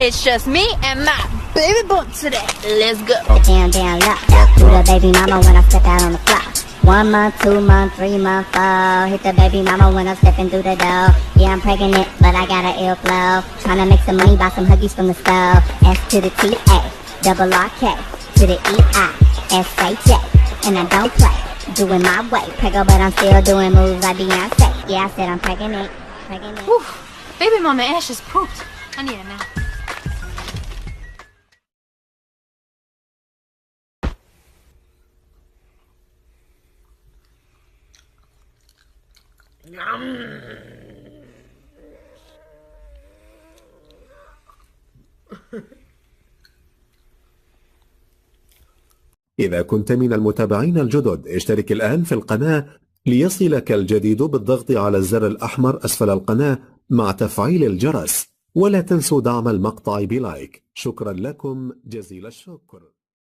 It's just me and my baby boy today. Let's go. Down, look. Do the baby mama when I step out on the floor. 1 month, 2 month, 3 month, 4. Hit the baby mama when I'm stepping through the door. Yeah, I'm pregnant, but I got an ill flow. Tryna make some money, buy some huggies from the stove. S to the T A, double R K to the E I S H A, and I don't play. Doing my way, preggo, but I'm still doing moves like Beyonce. Yeah, I said I'm pregnant. Whew. Baby mama Ash is pooped. I need a nap. إذا كنت من المتابعين الجدد اشترك الآن في القناة ليصلك الجديد بالضغط على الزر الأحمر أسفل القناة مع تفعيل الجرس، ولا تنسوا دعم المقطع بلايك. شكرا لكم جزيل الشكر.